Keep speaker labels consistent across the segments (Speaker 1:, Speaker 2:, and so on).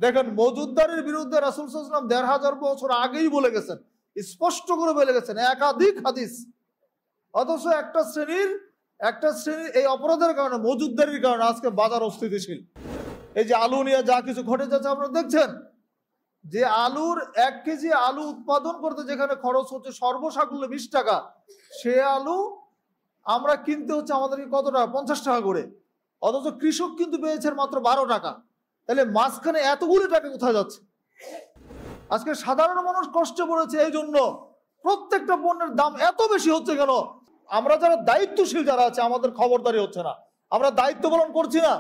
Speaker 1: দেখেন, মজুদদারির বিরুদ্ধে রাসূল সাল্লাল্লাহু আলাইহি ওয়াসাল্লাম ১৫০০ বছর আগেই বলে গেছেন, স্পষ্ট করে বলে গেছেন, একাধিক হাদিস। অথচ একটা শ্রেণীর এই অপরাধের কারণে, মজুদদারির কারণে আজকে বাজার অস্থিতিশীল। এই যে আলু নিয়ে যা কিছু ঘটে যাচ্ছে আপনারা দেখছেন, যে আলুর ১ কেজি আলু উৎপাদন করতে যেখানে খরচ হচ্ছে সর্বসাকুল্য ২০ টাকা, সে আলু আমরা কিনতে হচ্ছে আমাদেরকে কত টাকা? ৫০ টাকা করে। অথচ কৃষক কিন্তু পেয়েছেন মাত্র ১২ টাকা। তাহলে মাঝখানে এতগুলো টাকা কোথায় যাচ্ছে? আজকে সাধারণ মানুষ কষ্টে পড়েছে, এই জন্য প্রত্যেকটা পণ্যের দাম এত বেশি হচ্ছে কেন? আমরা যারা দায়িত্বশীল যারা আছে, আমাদের খবরদারি হচ্ছে না, আমরা দায়িত্ব পালন করছি না।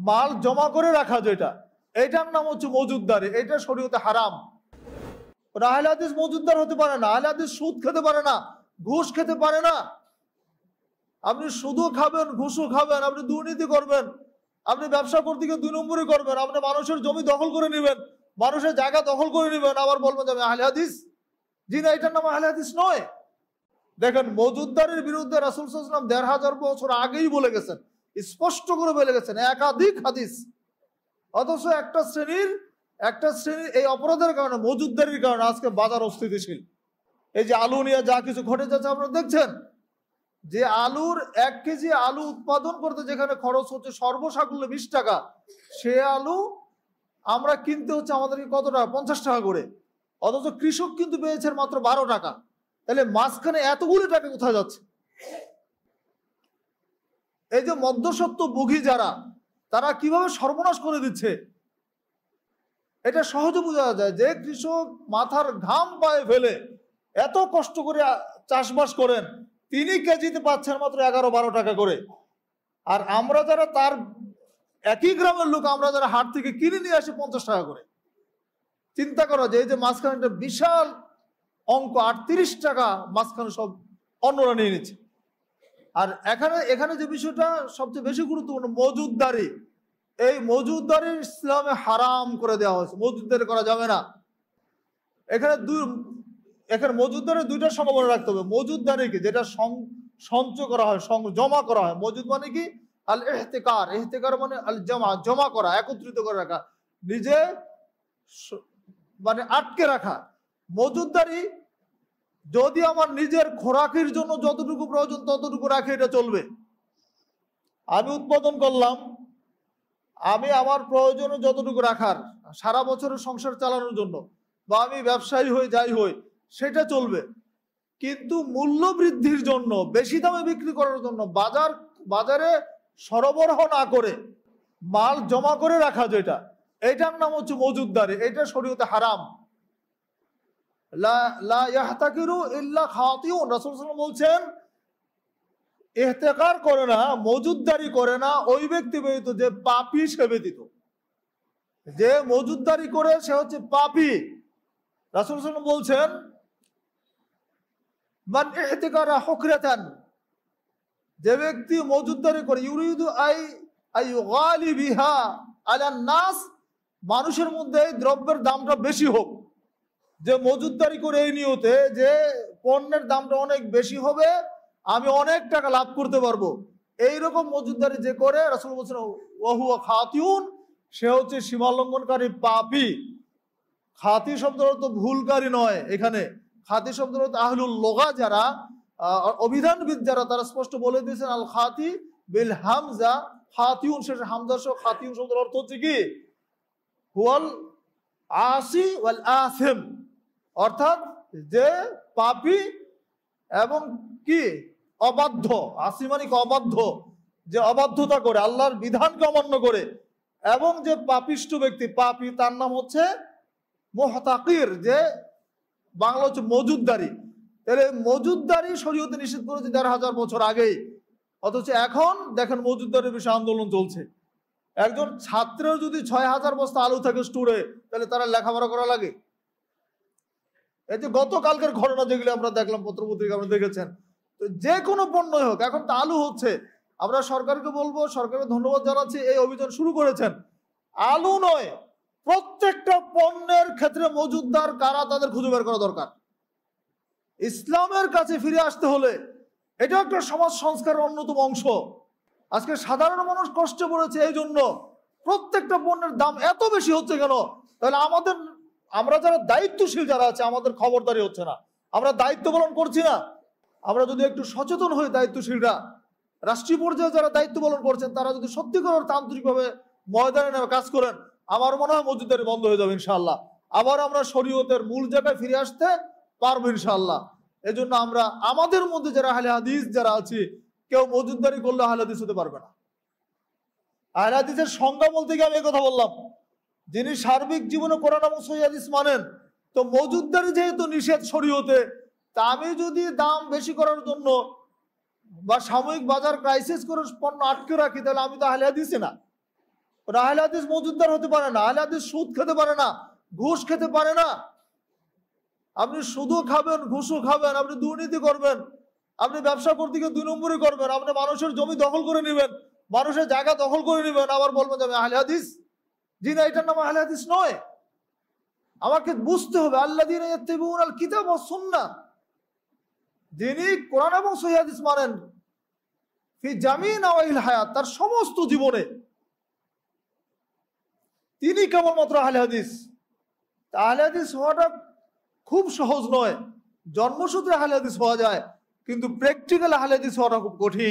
Speaker 1: মাল জমা করে রাখা যেটা, এটার নাম হচ্ছে মজুদদারি। এটা শরীয়তে হারাম। আহলে হাদিস মজুদদার হতে পারে না, আহলে হাদিস সুদ খেতে পারে না, ঘুষ খেতে পারে না। আপনি সুদও খাবেন, ঘুষও খাবেন, আপনি দুর্নীতি করবেন, আপনি ব্যবসা করতে গিয়ে ২ নম্বরই করবেন, আপনি মানুষের জমি দখল করে নেবেন, মানুষের জায়গা দখল করে নেবেন, আবার বলবেন যে আমি আহলে হাদিস। জি না, এটার নাম আহলে হাদিস নয়। দেখেন, মজুদদারির বিরুদ্ধে রাসূল সাল্লাল্লাহু আলাইহি ওয়াসাল্লাম ১৫০০ বছর আগেই বলে গেছেন, স্পষ্ট করে বলে গেছেন, একাধিক হাদিস। অথচ একটা শ্রেণীর এই অপরাধের কারণে, মজুদদারির কারণে আজকে বাজার অস্থিতিশীল। এই যে আলু নিয়ে যা কিছু ঘটে যাচ্ছে আপনারা দেখছেন, যে আলুর ১ কেজি আলু উৎপাদন করতে যেখানে খরচ হচ্ছে সর্বসাকুল্য ২০ টাকা, সে আলু আমরা কিনতে হচ্ছে আমাদেরকে কত টাকা? ৫০ টাকা করে। অথচ কৃষক কিন্তু পেয়েছেন মাত্র ১২ টাকা। তাহলে মাঝখানে এতগুলো টাকা কোথায় যাচ্ছে? এই যে মধ্যস্বত্বভোগী যারা, তারা কিভাবে সর্বনাশ করে দিচ্ছে, এটা সহজে বোঝা যায়। যে কৃষক মাথার ঘাম পায়ে ফেলে এত কষ্ট করে চাষবাস করেন, তিনি কেজিতে পাচ্ছেন মাত্র ১১-১২ টাকা করে। আর আমরা যারা তার একই গ্রামের লোক, আমরা যারা হাট থেকে কিনে নিয়ে আসি ৫০ টাকা করে। চিন্তা করা যায়, এই যে মাঝখানে একটা বিশাল অঙ্ক, ৩৮ টাকা মাঝখানে সব অন্যরা নিয়ে নিচ্ছে। আর এখানে যে বিষয়টা সবচেয়ে বেশি গুরুত্বপূর্ণ, মজুদদারি। এই মজুদদারি ইসলামে হারাম করে দেওয়া হয়েছে, মজুদদারি করা যাবে না। এখানে মজুদদারের ২টা সংজ্ঞা মনে রাখতে হবে। মজুদদারি কি? যেটা সঞ্চয় করা হয়, জমা করা হয়। মজুদ মানে কি? আল ইহতিকার। ইহতিকার মানে আল জমা করা, একত্রিত করে রাখা, নিজে মানে আটকে রাখা। মজুদদারি যদি আমার নিজের খোরাকের জন্য যতটুকু প্রয়োজন ততটুকু রাখে, এটা চলবে। আমি উৎপাদন করলাম, আমি আমার প্রয়োজনে যতটুকু রাখার, সারা বছরের সংসার চালানোর জন্য, বা আমি ব্যবসায়ী হই, যাই হই, সেটা চলবে। কিন্তু মূল্য বৃদ্ধির জন্য, বেশি দামে বিক্রি করার জন্য বাজারে সরবরাহ না করে মাল জমা করে রাখা যেটা, এটার নাম হচ্ছে মজুদদারি। এটা শরীয়তে হারাম। লা ইয়াহতাকিরু ইল্লা খাতিউন। রাসূল সাল্লাল্লাহু আলাইহি ওয়াসাল্লাম বলছেন, ইহতিকার করে না, মজুদদারি করে না ওই ব্যক্তি ব্যতীত যে পাপী, সে ব্যতীত। যে মজুদদারি করে সে হচ্ছে পাপী। রাসূল সাল্লাল্লাহু আলাইহি ওয়াসাল্লাম বলছেন, মান ইহতিকারা হুকরাতান, যে ব্যক্তি মজুদদারি করে, ইউরিদু আই গালি বিহা আলান নাস, মানুষের মধ্যে এই দ্রব্যের দামটা বেশি হোক। যে মজুদদারি করে এই নিয়তে যে পণ্যের দামটা অনেক বেশি হবে, আমি অনেক টাকা লাভ করতে পারবো, এইরকম মজুদদারি যে করে, রাসূল বলছেন ওয়াহুয়া খাতিউন, সে হচ্ছে সীমালঙ্ঘনকারী, পাপী। খাতি শব্দের অর্থ ভুলকারী নয়। এখানে খাতি শব্দের অর্থ আহলুল লুগা যারা, অভিধানবিদ যারা, তারা স্পষ্ট বলে দিয়েছেন, আল খাতি বিল হামজা খাতিউন, শেষে হামজা সহ খাতিউন শব্দের অর্থ হচ্ছে কি? হুয়াল আসি ওয়াল আসিম, অর্থাৎ যে পাপী এবং কি অবাধ্য। আসি মানে কি? অবাধ্য, যে অবাধ্যতা করে, আল্লাহর বিধানকে অমান্য করে। এবং যে পাপিষ্ঠ ব্যক্তি, পাপী, তার নাম হচ্ছে মুহতাকির, যে বাংলা হচ্ছে মজুদদারি। তাহলে মজুদদারি শরীয়তে নিষেধ করেছে ১৫০০ বছর আগেই। অথচ এখন দেখেন মজুদদারির বিষয়ে আন্দোলন চলছে। একজন ছাত্রের যদি ৬,০০০ বস্তা আলু থাকে স্টোরে, তাহলে তারা লেখাপড়া করা লাগে? এই যে গতকালকের ঘটনা যেগুলো আমরা দেখলাম, পত্রপত্রিকা আমরা দেখেছেন, তো যে কোনো পণ্য হোক, এখন তো আলু হচ্ছে। আমরা সরকারকে বলবো, সরকারকে ধন্যবাদ জানাচ্ছি, এই অভিযান শুরু করেছেন। আলু নয়, প্রত্যেকটা পণ্যের ক্ষেত্রে মজুদদার কারা, তাদের খুঁজে বের করা দরকার। ইসলামের কাছে ফিরে আসতে হলে এটা একটা সমাজ সংস্কারের অন্যতম অংশ। আজকে সাধারণ মানুষ কষ্টে পড়েছে, এই জন্য প্রত্যেকটা পণ্যের দাম এত বেশি হচ্ছে কেন? তাহলে আমরা যারা দায়িত্বশীল যারা আছে আমাদের খবরদারি হচ্ছে না, আমরা দায়িত্ব পালন করছি না। আমরা যদি একটু সচেতন হই, দায়িত্বশীলরা রাষ্ট্রীয় পর্যায়ে যারা দায়িত্ব পালন করছেন তারা যদি সত্যিকার তান্ত্রিকভাবে ময়দানে নেমে কাজ করেন, আমার মনে হয় মজুদদারি বন্ধ হয়ে যাবে ইনশাআল্লাহ। আবার আমরা শরীয়তের মূল জায়গায় ফিরে আসতে পারবো ইনশাআল্লাহ। এই জন্য আমরা আমাদের মধ্যে যারা আহলে হাদিস যারা আছি, কেউ মজুদদারি করলে আহলে হাদিস হতে পারবে না। আহলে হাদিসের সংজ্ঞা বলতে গিয়ে আমি এই কথা বললাম, যিনি সার্বিক জীবনে কোরআন এবং সহিহ হাদিস মানেন, তো মজুদদারি যেহেতু নিষেধ শরীয়তে, তা আমি যদি দাম বেশি করার জন্য বা সাময়িক বাজার ক্রাইসিস করে পণ্য আটকে রাখি, তাহলে আমি তো আহলে হাদিসই না। আহলে হাদিস মজুদদার হতে পারে না, আহলে হাদিস সুদ খেতে পারে না, ঘুষ খেতে পারে না। আপনি সুদও খাবেন, ঘুষও খাবেন, আপনি দুর্নীতি করবেন, আপনি ব্যবসা করতে গিয়ে 2 নম্বরই করবেন, আপনি মানুষের জমি দখল করে নেবেন, মানুষের জায়গা দখল করে নেবেন, আবার বলবেন যে আমি আহলে হাদিস। জি না, এটার নাম আহলে হাদিস নয়। আমাকে বুঝতে হবে আল্লাযীনা ইয়াত্তাবিউনাল কিতাব ওয়াস সুন্নাহ, যিনি কোরআন এবং সহিহ হাদিস মানেন ফি জামিই নাওয়াইল হায়াত, তার সমস্ত জীবনে, তিনি কেবলমাত্র আহলে হাদিস। আহলে হাদিস হওয়াটা খুব সহজ নয়। জন্মসূত্রে আহলে হাদিস হওয়া যায়, কিন্তু প্র্যাকটিক্যাল আহলে হাদিস হওয়াটা খুব কঠিন।